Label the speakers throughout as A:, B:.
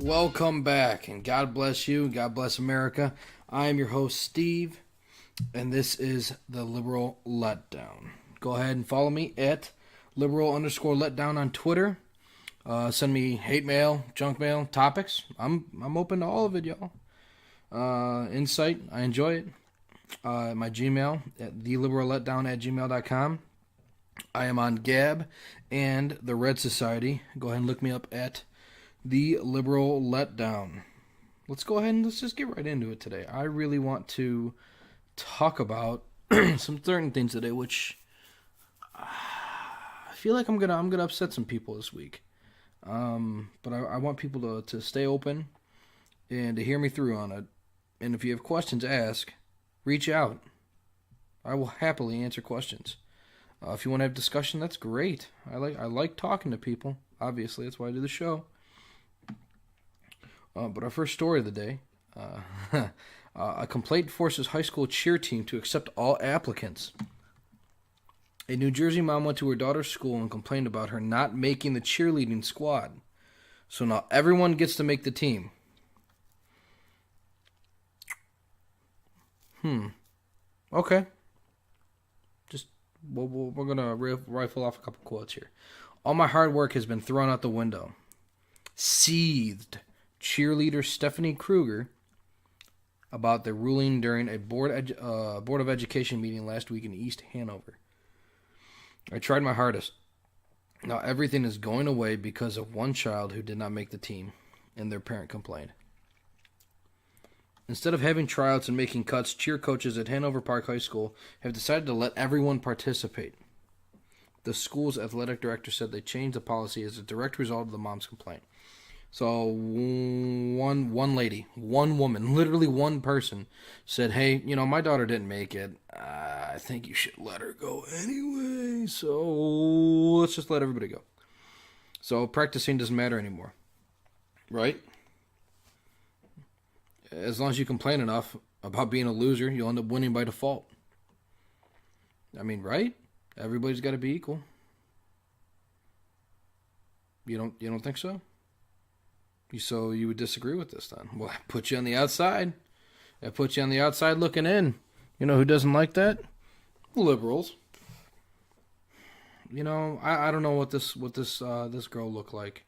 A: Welcome back, and God bless you. God bless America. I am your host, Steve, and this is the Liberal Letdown. Go ahead and follow me at liberal_letdown on Twitter. Send me hate mail, junk mail, topics. I'm open to all of it, y'all. Insight, I enjoy it. My Gmail at theliberalletdown@gmail.com. I am on Gab and the Red Society. Go ahead and look me up at The Liberal Letdown. Let's go ahead and let's just get right into it today. I really want to talk about some certain things today, which I feel like I'm gonna upset some people this week. But I want people to stay open and to hear me through on it. And if you have questions, ask. Reach out. I will happily answer questions. If you want to have discussion, that's great. I like talking to people. Obviously, that's why I do the show. But our first story of the day, a complaint forces high school cheer team to accept all applicants. A New Jersey mom went to her daughter's school and complained about her not making the cheerleading squad. So now everyone gets to make the team. Okay. We're going to rifle off a couple quotes here. All my hard work has been thrown out the window. Seethed cheerleader Stephanie Kruger about the ruling during a Board of Education meeting last week in East Hanover. I tried my hardest. Now everything is going away because of one child who did not make the team, and their parent complained. Instead of having tryouts and making cuts, cheer coaches at Hanover Park High School have decided to let everyone participate. The school's athletic director said they changed the policy as a direct result of the mom's complaint. So one lady, one woman, literally one person said, hey, my daughter didn't make it. I think you should let her go anyway. So let's just let everybody go. So practicing doesn't matter anymore. Right? As long as you complain enough about being a loser, you'll end up winning by default. I mean, right? Everybody's got to be equal. You don't think so? So you would disagree with this then? Well, I put you on the outside. I put you on the outside looking in. You know who doesn't like that? Liberals. I don't know what this girl looked like.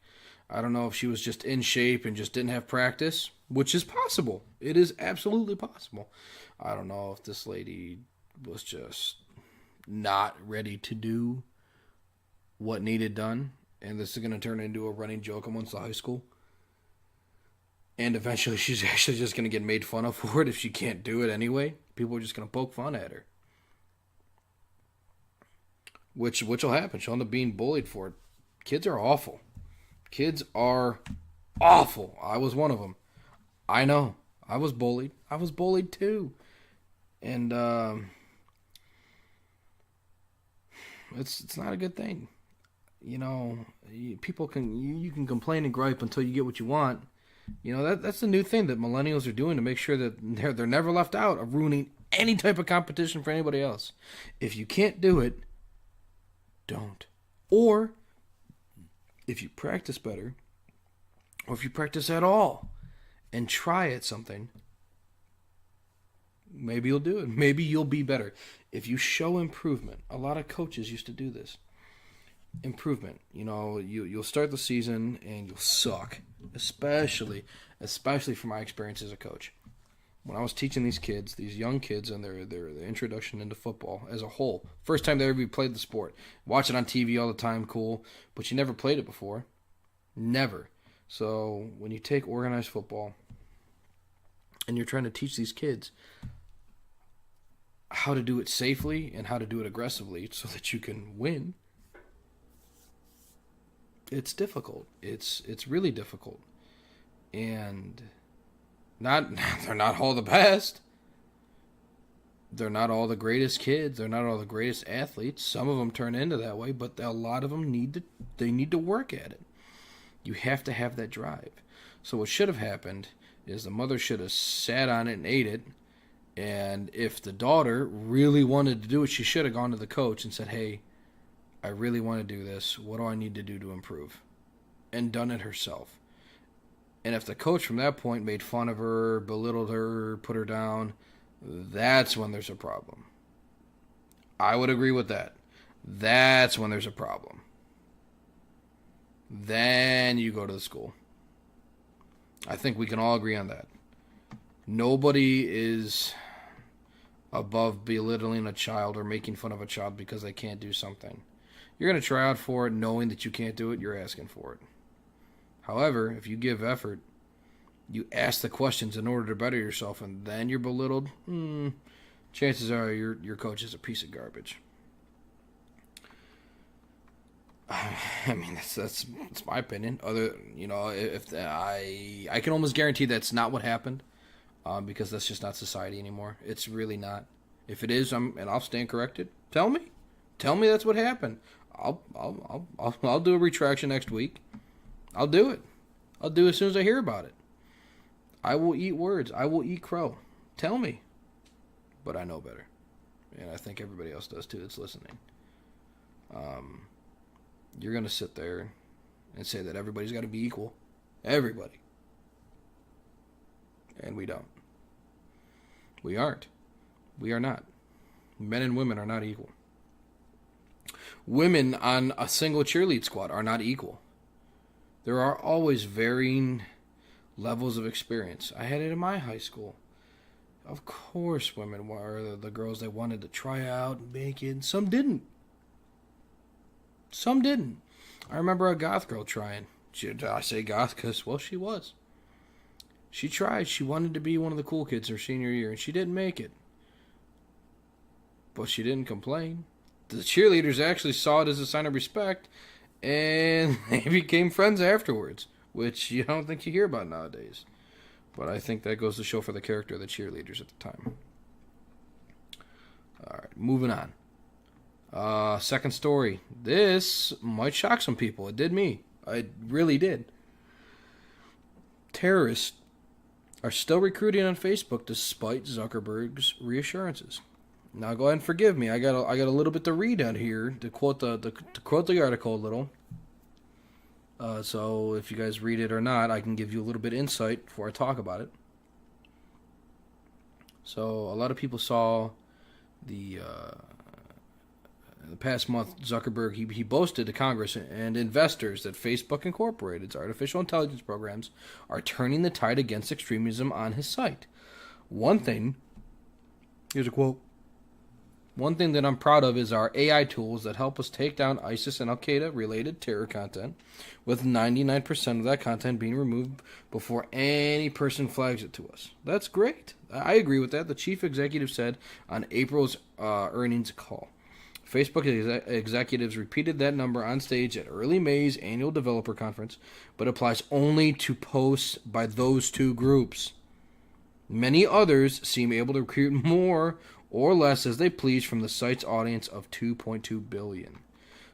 A: I don't know if she was just in shape and just didn't have practice, which is possible. It is absolutely possible. I don't know if this lady was just not ready to do what needed done, and this is going to turn into a running joke amongst the high school. And eventually she's actually just going to get made fun of for it if she can't do it anyway. People are just going to poke fun at her. Which will happen. She'll end up being bullied for it. Kids are awful. Kids are awful. I was one of them. I know. I was bullied. I was bullied too. And it's not a good thing. You can complain and gripe until you get what you want. That's the new thing that millennials are doing to make sure that they're never left out of ruining any type of competition for anybody else. If you can't do it, don't. Or if you practice better, or if you practice at all and try at something, maybe you'll do it. Maybe you'll be better. If you show improvement, a lot of coaches used to do this. Improvement. You'll start the season and you'll suck. Especially from my experience as a coach. When I was teaching these kids, these young kids, and their introduction into football as a whole, first time they ever played the sport, watch it on TV all the time, cool, but you never played it before, never. So when you take organized football and you're trying to teach these kids how to do it safely and how to do it aggressively so that you can win, it's difficult. It's really difficult. And they're not all the best. They're not all the greatest kids. They're not all the greatest athletes. Some of them turn into that way, but a lot of them need to work at it. You have to have that drive. So what should have happened is the mother should have sat on it and ate it. And if the daughter really wanted to do it, she should have gone to the coach and said, hey, I really want to do this. What do I need to do to improve? And done it herself. And if the coach from that point made fun of her, belittled her, put her down, that's when there's a problem. I would agree with that. That's when there's a problem. Then you go to the school. I think we can all agree on that. Nobody is above belittling a child or making fun of a child because they can't do something. You're going to try out for it knowing that you can't do it, you're asking for it. However, if you give effort, you ask the questions in order to better yourself, and then you're belittled, chances are your coach is a piece of garbage. I mean, that's my opinion. If I can almost guarantee that's not what happened, because that's just not society anymore. It's really not. If it is, I'll stand corrected. Tell me that's what happened. I'll do a retraction next week. I'll do it. I'll do it as soon as I hear about it. I will eat words. I will eat crow. Tell me. But I know better. And I think everybody else does too that's listening. You're going to sit there and say that everybody's got to be equal. Everybody. And we don't. We aren't. We are not. Men and women are not equal. Women on a single cheerlead squad are not equal. There are always varying levels of experience. I had it in my high school. Of course, women were the girls that wanted to try out and make it. Some didn't. Some didn't. I remember a goth girl trying. I say goth because, well, she was. She tried. She wanted to be one of the cool kids her senior year, and she didn't make it. But she didn't complain. The cheerleaders actually saw it as a sign of respect, and they became friends afterwards, which you don't think you hear about nowadays. But I think that goes to show for the character of the cheerleaders at the time. All right, moving on. Second story. This might shock some people. It did me. It really did. Terrorists are still recruiting on Facebook despite Zuckerberg's reassurances. Now go ahead and forgive me. I got a little bit to read out here to quote the article a little. So if you guys read it or not, I can give you a little bit of insight before I talk about it. So a lot of people saw the past month, Zuckerberg, he boasted to Congress and investors that Facebook Incorporated's artificial intelligence programs are turning the tide against extremism on his site. Here's a quote. One thing that I'm proud of is our AI tools that help us take down ISIS and Al-Qaeda related terror content, with 99% of that content being removed before any person flags it to us. That's great. I agree with that. The chief executive said on April's earnings call. Facebook executives repeated that number on stage at early May's annual developer conference, but applies only to posts by those two groups. Many others seem able to recruit more or less as they please from the site's audience of 2.2 billion.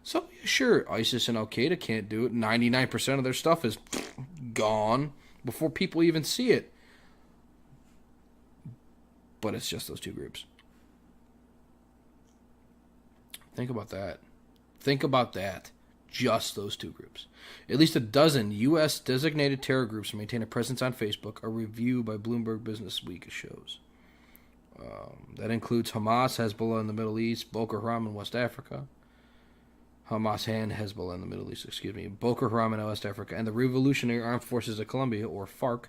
A: So, sure, ISIS and Al-Qaeda can't do it. 99% of their stuff is gone before people even see it. But it's just those two groups. Think about that. Think about that. Just those two groups. At least a dozen U.S. designated terror groups maintain a presence on Facebook, a review by Bloomberg Business Week shows. That includes Hamas, Hezbollah in the Middle East, Boko Haram in West Africa. Hamas and Hezbollah in the Middle East, Boko Haram in West Africa, and the Revolutionary Armed Forces of Colombia, or FARC.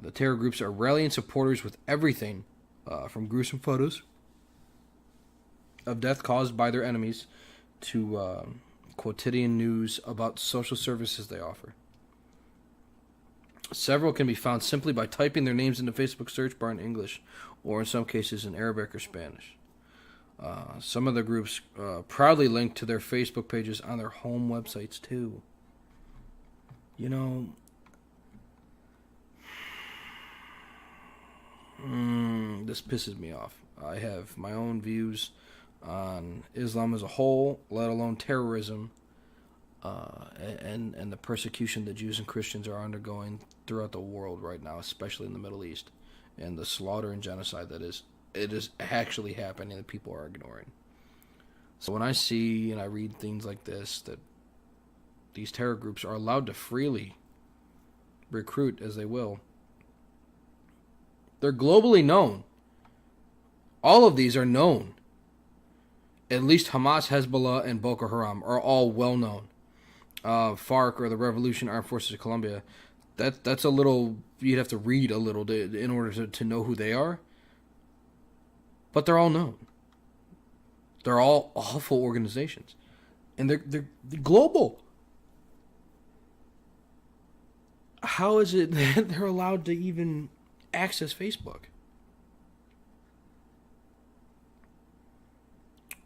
A: The terror groups are rallying supporters with everything from gruesome photos of death caused by their enemies to quotidian news about social services they offer. Several can be found simply by typing their names in the Facebook search bar in English, or in some cases in Arabic or Spanish. Some of the groups proudly link to their Facebook pages on their home websites too. You know, this pisses me off. I have my own views on Islam as a whole, let alone terrorism, and the persecution that Jews and Christians are undergoing throughout the world right now, especially in the Middle East, and the slaughter and genocide that is actually happening that people are ignoring. So when I see and I read things like this, that these terror groups are allowed to freely recruit as they will. They're globally known. All of these are known. At least Hamas, Hezbollah, and Boko Haram are all well known. FARC, or the Revolution Armed Forces of Colombia, that's a little, you'd have to read a little in order to know who they are. But they're all known. They're all awful organizations. And they're global. How is it that they're allowed to even access Facebook?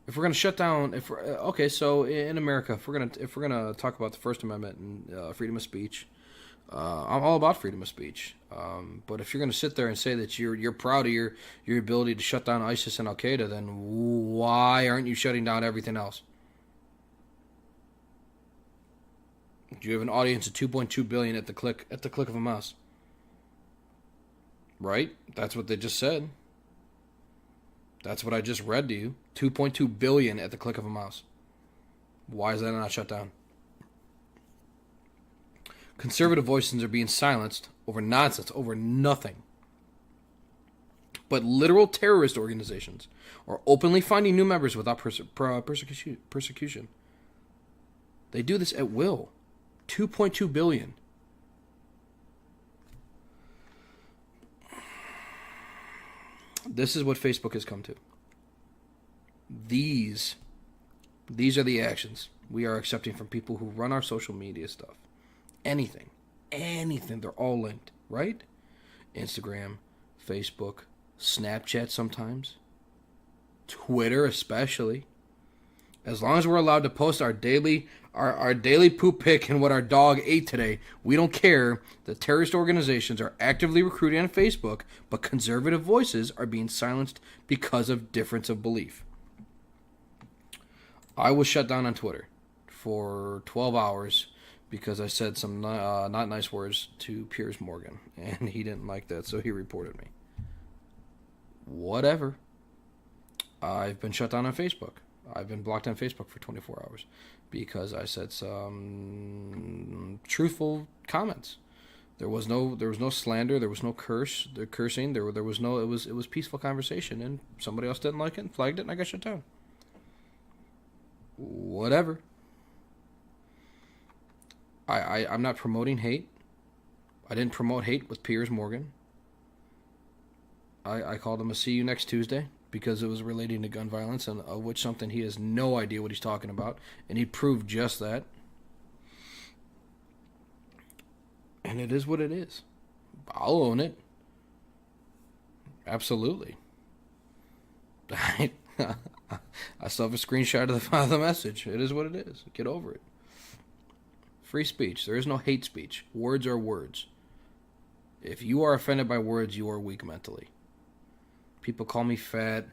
A: If we're gonna shut down, so in America, if we're gonna talk about the First Amendment and freedom of speech, I'm all about freedom of speech. But if you're gonna sit there and say that you're proud of your ability to shut down ISIS and Al Qaeda, then why aren't you shutting down everything else? You have an audience of 2.2 billion at the click of a mouse, right? That's what they just said. That's what I just read to you. 2.2 billion at the click of a mouse. Why is that not shut down? Conservative voices are being silenced over nonsense, over nothing. But literal terrorist organizations are openly finding new members without persecution. They do this at will. 2.2 billion. This is what Facebook has come to. These are the actions we are accepting from people who run our social media stuff. Anything, they're all linked, right? Instagram, Facebook, Snapchat sometimes, Twitter especially. As long as we're allowed to post our daily poop pic and what our dog ate today, we don't care that terrorist organizations are actively recruiting on Facebook, but conservative voices are being silenced because of difference of belief. I was shut down on Twitter for 12 hours because I said some not nice words to Piers Morgan, and he didn't like that, so he reported me. Whatever. I've been shut down on Facebook. I've been blocked on Facebook for 24 hours because I said some truthful comments. There was no slander. There was no cursing. There was no. It was peaceful conversation, and somebody else didn't like it and flagged it, and I got shut down. Whatever. I'm not promoting hate. I didn't promote hate with Piers Morgan. I called him a see you next Tuesday because it was relating to gun violence, and of which something he has no idea what he's talking about, and he proved just that. And it is what it is. I'll own it. Absolutely. I still have a screenshot of the message. It is what it is. Get over it. Free speech. There is no hate speech. Words are words. If you are offended by words, you are weak mentally. People call me fat,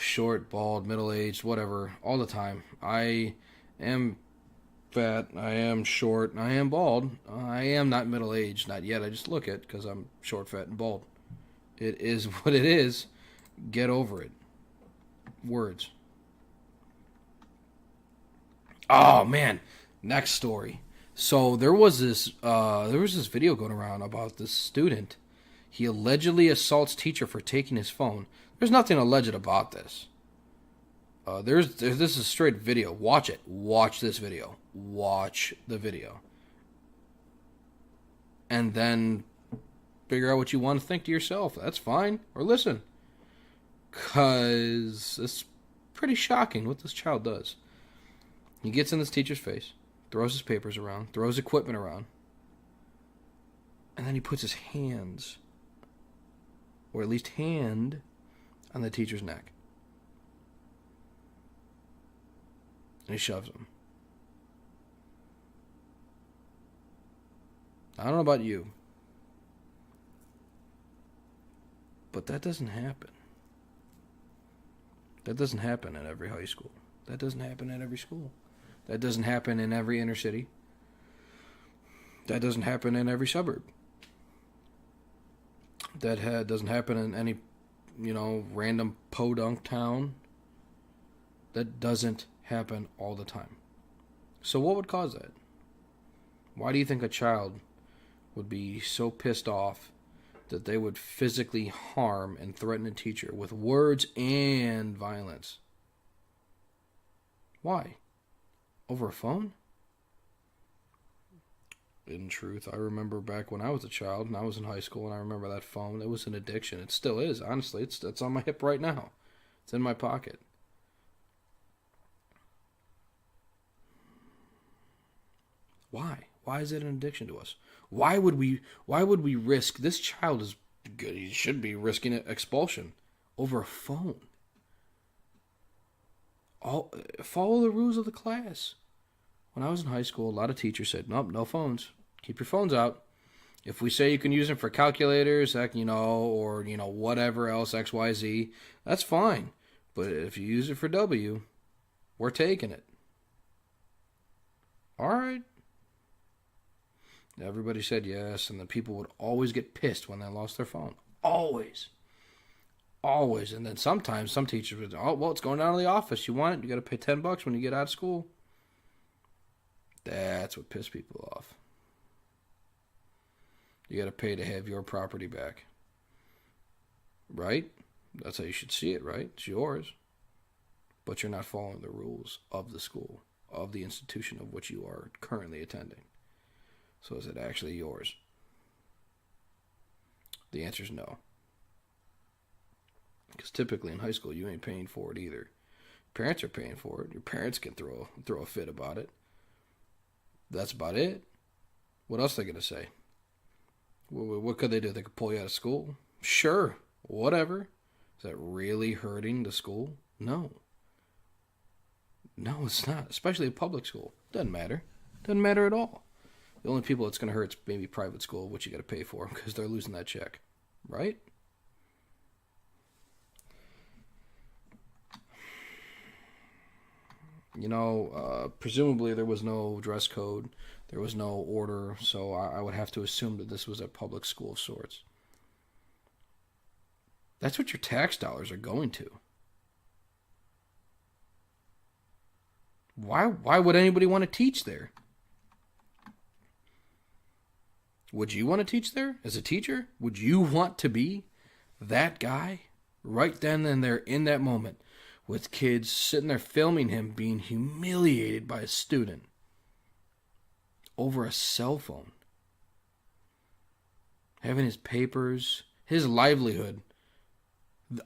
A: short, bald, middle-aged, whatever, all the time. I am fat, I am short, I am bald. I am not middle-aged, not yet. I just look it because I'm short, fat, and bald. It is what it is. Get over it. Words. Oh, man. Next story. So there was this video going around about this student. He allegedly assaults teacher for taking his phone. There's nothing alleged about this. This is a straight video. Watch it. Watch this video. Watch the video. And then figure out what you want to think to yourself. That's fine. Or listen. Because it's pretty shocking what this child does. He gets in this teacher's face, throws his papers around, throws equipment around, and then he puts his hands, or at least hand, on the teacher's neck. And he shoves him. I don't know about you, but that doesn't happen. That doesn't happen at every high school. That doesn't happen at every school. That doesn't happen in every inner city. That doesn't happen in every suburb. That doesn't happen in any, random podunk town. That doesn't happen all the time. So what would cause that? Why do you think a child would be so pissed off that they would physically harm and threaten a teacher with words and violence. Why? Over a phone? In truth, I remember back when I was a child and I was in high school, and I remember that phone. It was an addiction. It still is, honestly. It's on my hip right now. It's in my pocket. Why? Why is it an addiction to us? Why would we risk this child is good, he should be risking expulsion over a phone? Follow the rules of the class. When I was in high school, a lot of teachers said, nope, no phones. Keep your phones out. If we say you can use them for calculators, or whatever else, X, Y, Z, that's fine. But if you use it for W, we're taking it. All right. Everybody said yes, and the people would always get pissed when they lost their phone. Always. Always. And then sometimes some teachers would, oh, well, it's going down to the office. You want it? You got to pay $10 when you get out of school. That's what pissed people off. You got to pay to have your property back. Right? That's how you should see it, right? It's yours. But you're not following the rules of the school, of the institution of which you are currently attending. So is it actually yours? The answer is no. Because typically in high school, you ain't paying for it either. Parents are paying for it. Your parents can throw a fit about it. That's about it. What else are they going to say? What could they do? They could pull you out of school? Sure. Whatever. Is that really hurting the school? No. No, it's not. Especially a public school. Doesn't matter. Doesn't matter at all. The only people it's going to hurt is maybe private school, which you got to pay for because they're losing that check. Right? Presumably there was no dress code. There was no order, so I would have to assume that this was a public school of sorts. That's what your tax dollars are going to. Why would anybody want to teach there? Would you want to teach there as a teacher? Would you want to be that guy right then and there in that moment with kids sitting there filming him being humiliated by a student over a cell phone? Having his papers, his livelihood,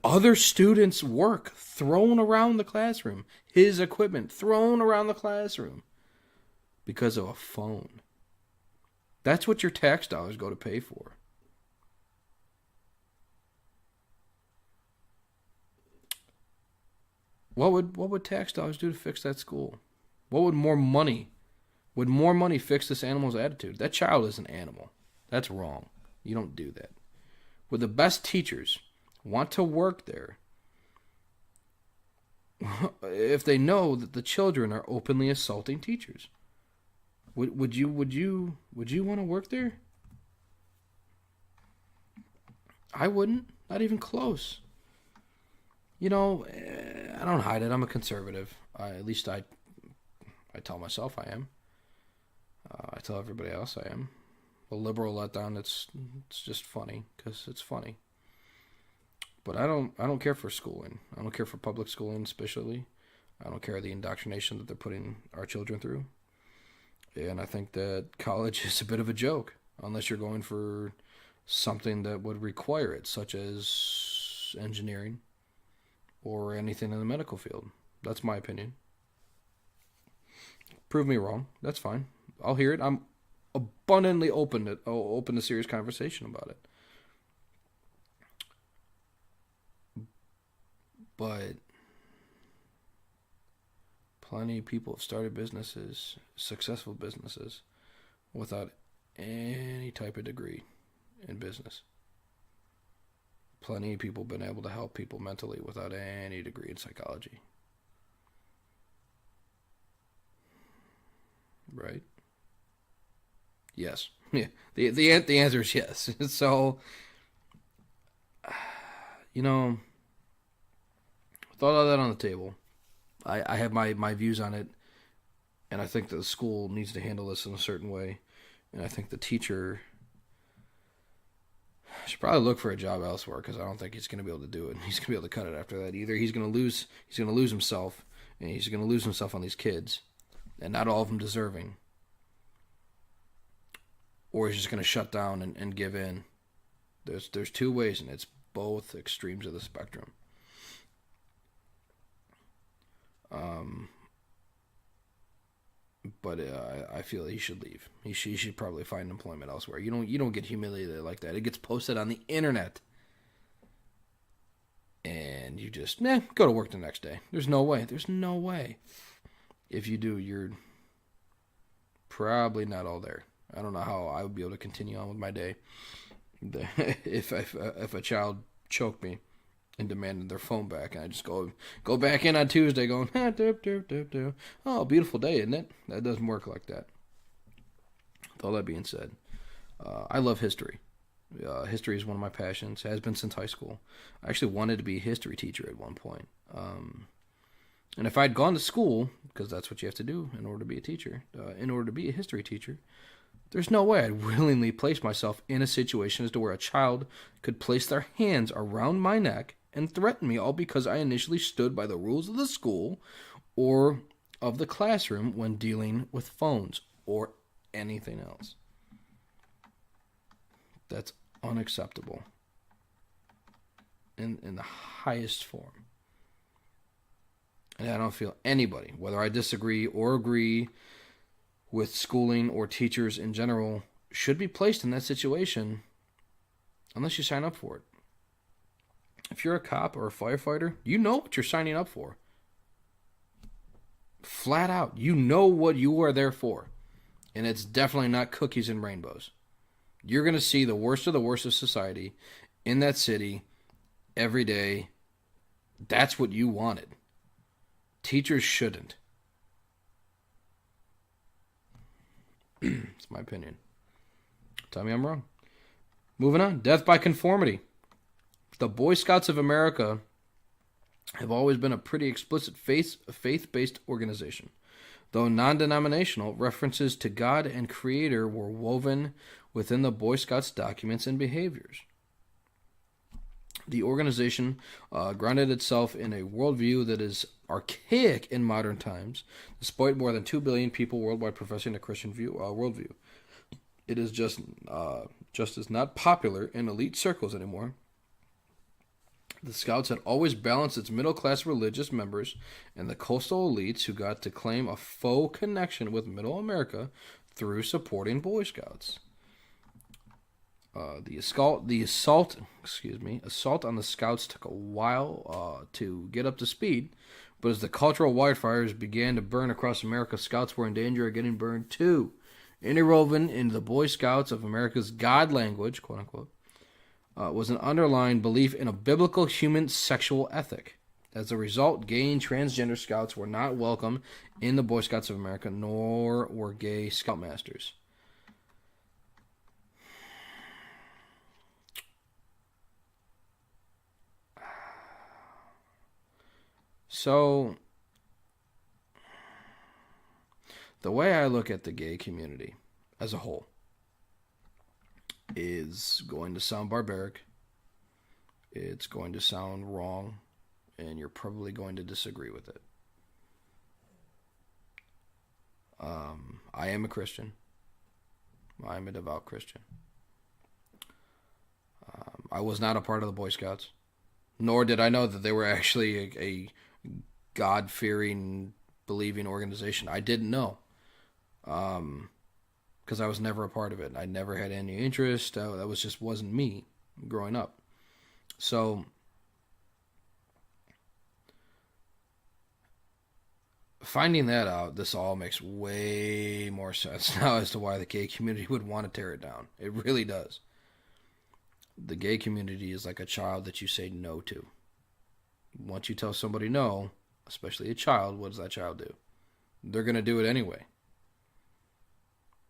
A: other students' work thrown around the classroom, his equipment thrown around the classroom because of a phone. That's what your tax dollars go to pay for. What would tax dollars do to fix that school? What would more money fix this animal's attitude? That child is an animal. That's wrong. You don't do that. Would the best teachers want to work there if they know that the children are openly assaulting teachers? Would you want to work there? I wouldn't. Not even close. I don't hide it. I'm a conservative. At least I tell myself I am. I tell everybody else I am. A liberal letdown. It's just funny because it's funny. But I don't care for schooling. I don't care for public schooling especially. I don't care the indoctrination that they're putting our children through. And I think that college is a bit of a joke unless you're going for something that would require it, such as engineering or anything in the medical field. That's my opinion. Prove me wrong. That's fine. I'll hear it. I'm abundantly open to serious conversation about it. But plenty of people have started businesses, successful businesses, without any type of degree in business. Plenty of people have been able to help people mentally without any degree in psychology. Right? Yes. Yeah. The answer is yes. So, with all that on the table, I have my views on it, and I think that the school needs to handle this in a certain way, and I think the teacher should probably look for a job elsewhere because I don't think he's going to be able to do it. He's going to be able to cut it after that. Either he's going to lose himself, and he's going to lose himself on these kids, and not all of them deserving, or he's just going to shut down and give in. There's two ways, and it's both extremes of the spectrum. But I feel he should leave. He should probably find employment elsewhere. You don't get humiliated like that. It gets posted on the internet, and you just go to work the next day. There's no way. There's no way. If you do, you're probably not all there. I don't know how I would be able to continue on with my day if a child choked me and demanded their phone back, and I just go back in on Tuesday going, oh, beautiful day, isn't it? That doesn't work like that. With all that being said, I love history. History is one of my passions, has been since high school. I actually wanted to be a history teacher at one point. And if I'd gone to school, because that's what you have to do in order to be a teacher, in order to be a history teacher, there's no way I'd willingly place myself in a situation as to where a child could place their hands around my neck and threaten me, all because I initially stood by the rules of the school or of the classroom when dealing with phones or anything else. That's unacceptable in the highest form. And I don't feel anybody, whether I disagree or agree with schooling or teachers in general, should be placed in that situation unless you sign up for it. If you're a cop or a firefighter, you know what you're signing up for. Flat out. You know what you are there for. And it's definitely not cookies and rainbows. You're going to see the worst of society in that city every day. That's what you wanted. Teachers shouldn't. It's my opinion. Tell me I'm wrong. Moving on. Death by conformity. The Boy Scouts of America have always been a pretty explicit faith-based organization. Though non-denominational, references to God and Creator were woven within the Boy Scouts documents and behaviors. The organization grounded itself in a worldview that is archaic in modern times, despite more than 2 billion people worldwide professing a Christian worldview. It is just as not popular in elite circles anymore. The Scouts had always balanced its middle-class religious members and the coastal elites who got to claim a faux connection with Middle America through supporting Boy Scouts. The assault on the Scouts took a while to get up to speed, but as the cultural wildfires began to burn across America, Scouts were in danger of getting burned too. Interwoven into the Boy Scouts of America's God language, quote unquote, was an underlying belief in a biblical human sexual ethic. As a result, gay and transgender Scouts were not welcome in the Boy Scouts of America, nor were gay Scoutmasters. So, the way I look at the gay community as a whole is going to sound barbaric. It's going to sound wrong, and you're probably going to disagree with it. I am a Christian. I am a devout Christian. I was not a part of the Boy Scouts, nor did I know that they were actually a God-fearing, believing organization. I didn't know. Because I was never a part of it. I never had any interest. That wasn't me growing up. So, finding that out, this all makes way more sense now as to why the gay community would want to tear it down. It really does. The gay community is like a child that you say no to. Once you tell somebody no, especially a child, what does that child do? They're going to do it anyway.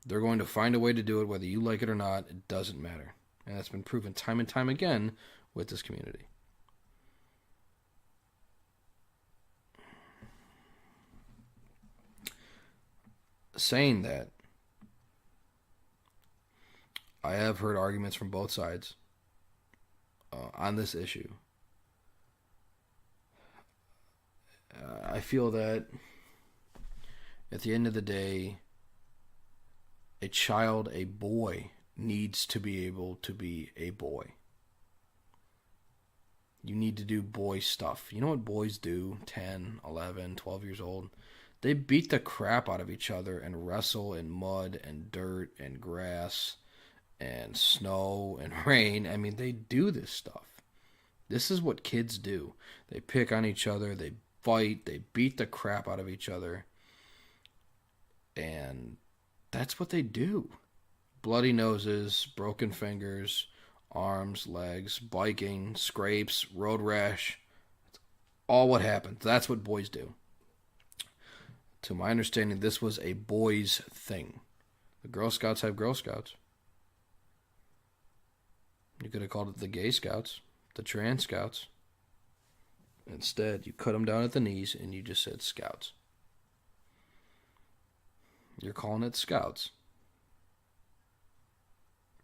A: They're going to find a way to do it, whether you like it or not. It doesn't matter. And that's been proven time and time again with this community. Saying that, I have heard arguments from both sides on this issue. I feel that at the end of the day, a child, a boy, needs to be able to be a boy. You need to do boy stuff. You know what boys do, 10, 11, 12 years old? They beat the crap out of each other and wrestle in mud and dirt and grass and snow and rain. I mean, they do this stuff. This is what kids do. They pick on each other, they fight, they beat the crap out of each other. And that's what they do. Bloody noses, broken fingers, arms, legs, biking, scrapes, road rash. That's all what happens. That's what boys do. To my understanding, this was a boys' thing. The Girl Scouts have Girl Scouts. You could have called it the Gay Scouts, the Trans Scouts. Instead, you cut them down at the knees and you just said Scouts. You're calling it Scouts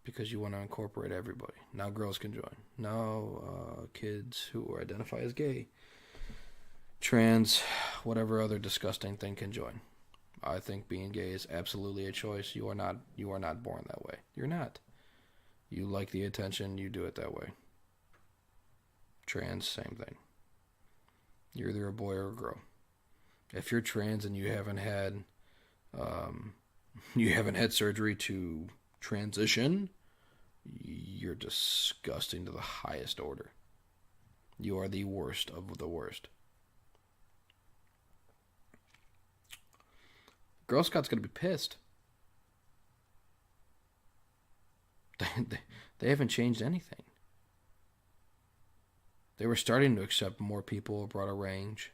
A: because you want to incorporate everybody. Now girls can join. Now kids who identify as gay, trans, whatever other disgusting thing can join. I think being gay is absolutely a choice. You are not born that way. You're not. You like the attention, you do it that way. Trans, same thing. You're either a boy or a girl. If you're trans and you haven't had surgery to transition, you're disgusting to the highest order. You are the worst of the worst. Girl Scouts gonna be pissed. They haven't changed anything. They were starting to accept more people, brought a range.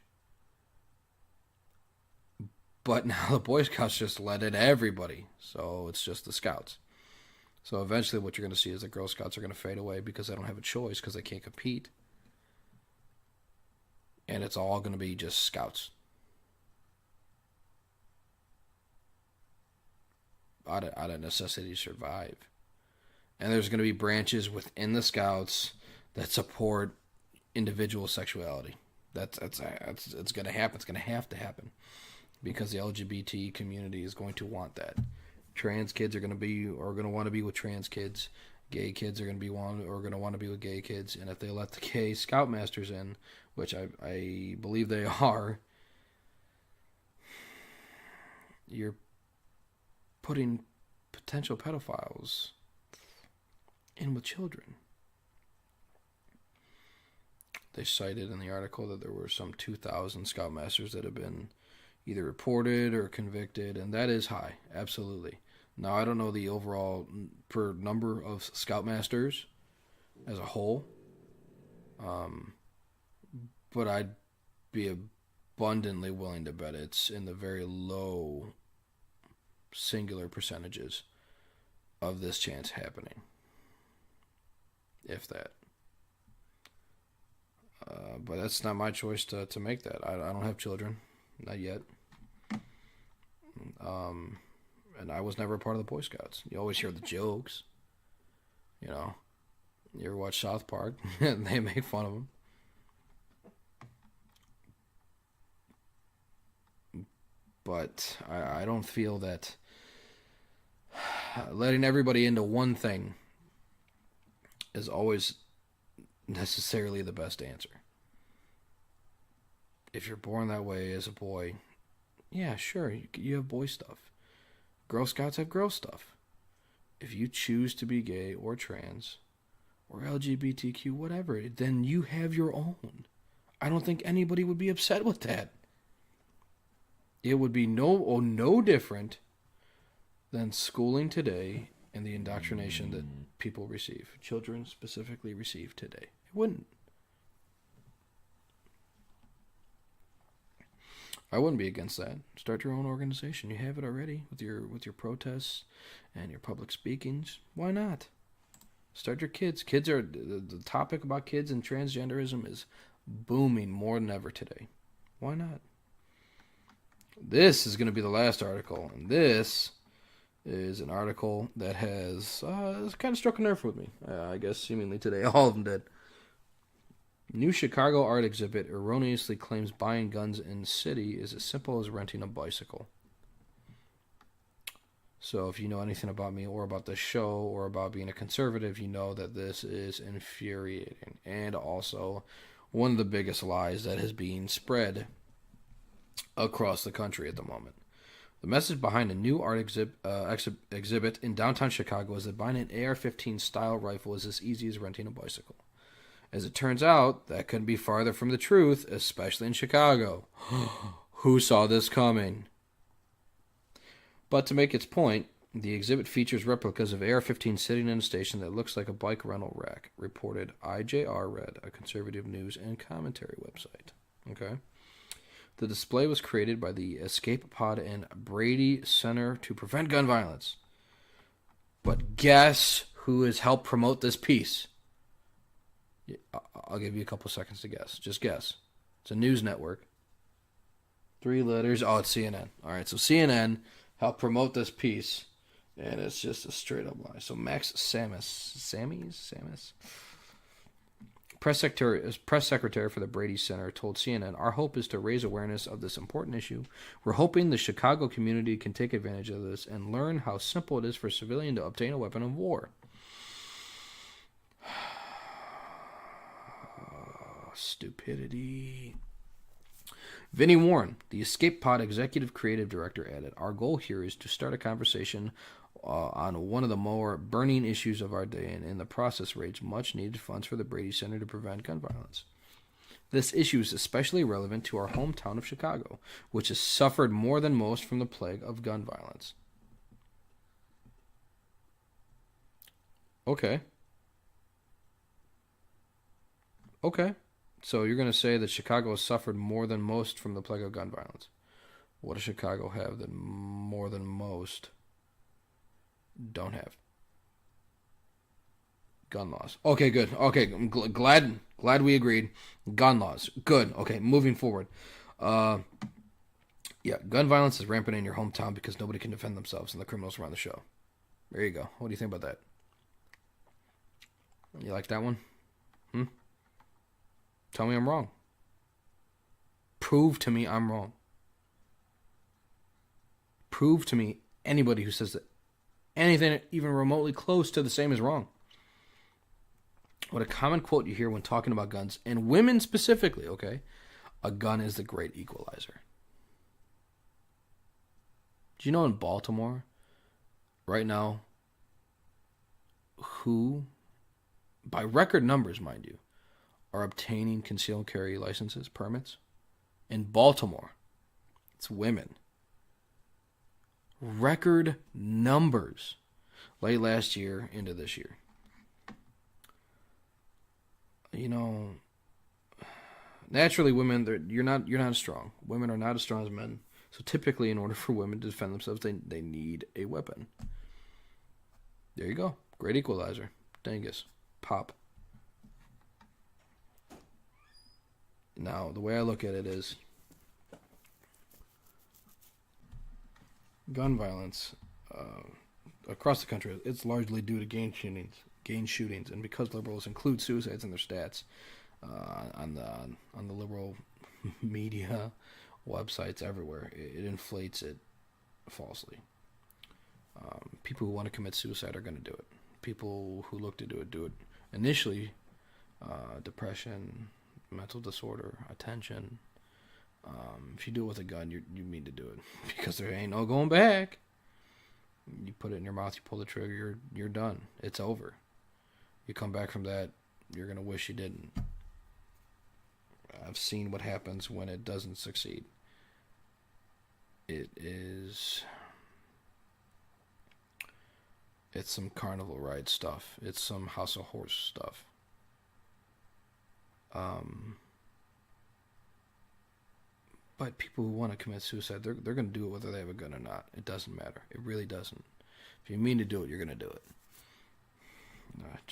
A: But now the Boy Scouts just let in everybody. So it's just the Scouts. So eventually what you're going to see is the Girl Scouts are going to fade away because they don't have a choice because they can't compete. And it's all going to be just Scouts. Out of necessity to survive. And there's going to be branches within the Scouts that support individual sexuality. It's going to happen. It's going to have to happen. Because the LGBT community is going to want that. Trans kids are going to want to be with trans kids. Gay kids are going to want to be with gay kids. And if they let the gay scoutmasters in, which I believe they are, you're putting potential pedophiles in with children. They cited in the article that there were some 2,000 scoutmasters that have been either reported or convicted, and that is high, absolutely. Now, I don't know the overall per number of scoutmasters as a whole, but I'd be abundantly willing to bet it's in the very low singular percentages of this chance happening, if that. But that's not my choice to make that. I don't have children. Not yet. And I was never a part of the Boy Scouts. You always hear the jokes. You know. You ever watch South Park? And they make fun of them. But I don't feel that letting everybody into one thing is always necessarily the best answer. If you're born that way as a boy, yeah, sure, you have boy stuff. Girl Scouts have girl stuff. If you choose to be gay or trans or LGBTQ, whatever, then you have your own. I don't think anybody would be upset with that. It would be no different than schooling today and the indoctrination that people receive, children specifically receive today. It wouldn't. I wouldn't be against that. Start your own organization. You have it already with your protests and your public speakings. Why not? Start your kids. Kids are the topic about kids and transgenderism is booming more than ever today. Why not? This is going to be the last article, and this is an article that has kind of struck a nerve with me. I guess seemingly today all of them did. New Chicago art exhibit erroneously claims buying guns in city is as simple as renting a bicycle. So if you know anything about me or about this show or about being a conservative, you know that this is infuriating. And also one of the biggest lies that is being spread across the country at the moment. The message behind a new art exhibit in downtown Chicago is that buying an AR-15 style rifle is as easy as renting a bicycle. As it turns out, that couldn't be farther from the truth, especially in Chicago. Who saw this coming? But to make its point, the exhibit features replicas of AR-15 sitting in a station that looks like a bike rental rack, reported IJR Red, a conservative news and commentary website. Okay. The display was created by the Escape Pod and Brady Center to Prevent Gun Violence. But guess who has helped promote this piece? I'll give you a couple seconds to guess. Just guess. It's a news network. 3 letters. Oh, it's CNN. All right, so CNN helped promote this piece, and it's just a straight-up lie. So Max Samis, press secretary for the Brady Center, told CNN, "Our hope is to raise awareness of this important issue. We're hoping the Chicago community can take advantage of this and learn how simple it is for a civilian to obtain a weapon of war." Stupidity. Vinnie Warren, the Escape Pod executive creative director, added, "Our goal here is to start a conversation on one of the more burning issues of our day and in the process raise much needed funds for the Brady Center to prevent gun violence. This issue is especially relevant to our hometown of Chicago, which has suffered more than most from the plague of gun violence." Okay. So you're going to say that Chicago has suffered more than most from the plague of gun violence. What does Chicago have that more than most don't have? Gun laws. Okay, good. Okay, I'm glad we agreed. Gun laws. Good. Okay, moving forward. Yeah, gun violence is rampant in your hometown because nobody can defend themselves and the criminals run the show. There you go. What do you think about that? You like that one? Tell me I'm wrong. Prove to me I'm wrong. Prove to me anybody who says that anything even remotely close to the same is wrong. What a common quote you hear when talking about guns, and women specifically, okay? A gun is the great equalizer. Do you know in Baltimore, right now, who, by record numbers, mind you, are obtaining concealed carry licenses, permits? In Baltimore, it's women. Record numbers. Late last year into this year. You know, naturally women, you're not as strong. Women are not as strong as men. So typically in order for women to defend themselves, they need a weapon. There you go. Great equalizer. Dangus. Pop. Now, the way I look at it is gun violence across the country, it's largely due to gang shootings, and because liberals include suicides in their stats on the liberal media websites everywhere, it inflates it falsely. People who want to commit suicide are going to do it. People who look to do it initially. Depression, mental disorder, attention. If you do it with a gun, you mean to do it because there ain't no going back. You put it in your mouth, you pull the trigger, you're done. It's over. You come back from that, you're gonna wish you didn't. I've seen what happens when it doesn't succeed. It's some carnival ride stuff. It's some House of Horse stuff. But people who want to commit suicide, they're going to do it whether they have a gun or not. It doesn't matter. It really doesn't. If you mean to do it, you're going to do it.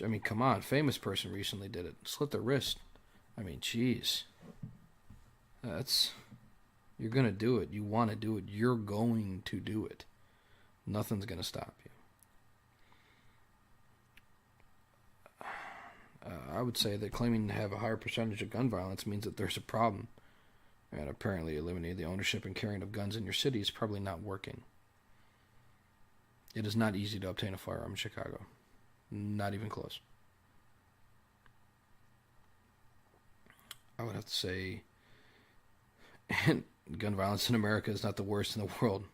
A: I mean, come on. Famous person recently did it. Slit their wrist. I mean, jeez. You're going to do it. You want to do it. You're going to do it. Nothing's going to stop you. I would say that claiming to have a higher percentage of gun violence means that there's a problem. And apparently eliminating the ownership and carrying of guns in your city is probably not working. It is not easy to obtain a firearm in Chicago. Not even close. I would have to say, and gun violence in America is not the worst in the world.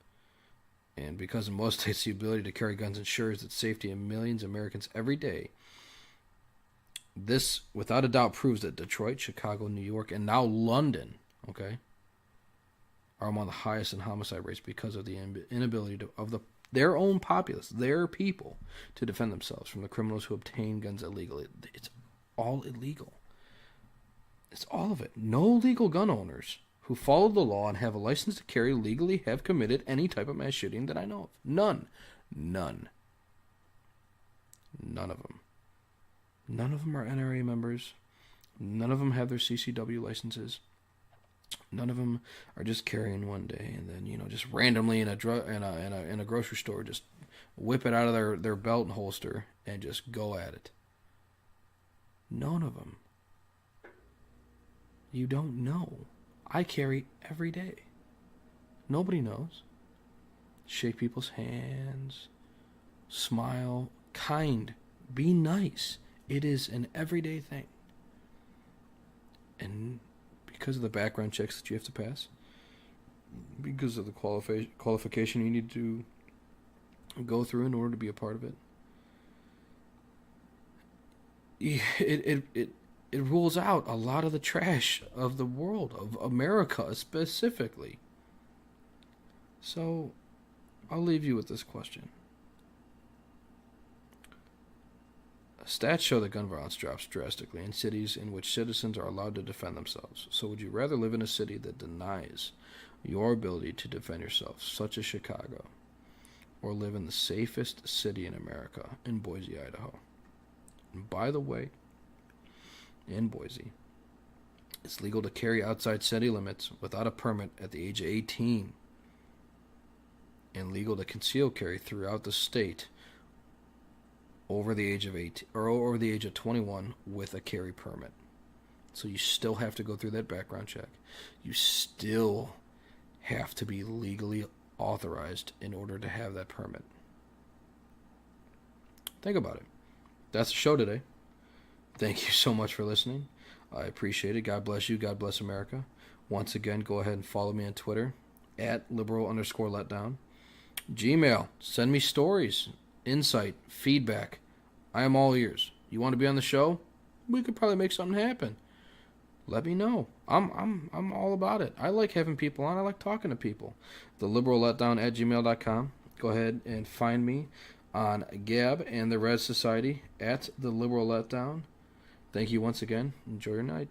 A: And because in most states the ability to carry guns ensures the safety of millions of Americans every day, this without a doubt proves that Detroit, Chicago, New York, and now London, okay, are among the highest in homicide rates because of the inability of their own populace, their people, to defend themselves from the criminals who obtain guns illegally. It's all illegal. It's all of it. No legal gun owners who follow the law and have a license to carry legally have committed any type of mass shooting that I know of. None. None. None of them. None of them are NRA members. None of them have their CCW licenses. None of them are just carrying one day and then, just randomly in a grocery store, just whip it out of their belt and holster and just go at it. None of them. You don't know. I carry every day. Nobody knows. Shake people's hands. Smile. Kind. Be nice. It is an everyday thing. And because of the background checks that you have to pass, because of the qualification you need to go through in order to be a part of it, it rules out a lot of the trash of the world, of America specifically. So, I'll leave you with this question. Stats show that gun violence drops drastically in cities in which citizens are allowed to defend themselves. So would you rather live in a city that denies your ability to defend yourself, such as Chicago, or live in the safest city in America, in Boise, Idaho? And by the way, in Boise, it's legal to carry outside city limits without a permit at the age of 18, and legal to conceal carry throughout the state over the age of 18 or over the age of 21 with a carry permit. So you still have to go through that background check. You still have to be legally authorized in order to have that permit. Think about it. That's the show today. Thank you so much for listening. I appreciate it. God bless you. God bless America. Once again, go ahead and follow me on Twitter at liberal_letdown. Gmail. Send me stories, insight, feedback. I am all ears. You want to be on the show? We could probably make something happen. Let me know. I'm all about it. I like having people on. I like talking to people. theliberalletdown@gmail.com. Go ahead and find me on Gab and the Res Society at The Liberal Letdown. Thank you once again. Enjoy your night.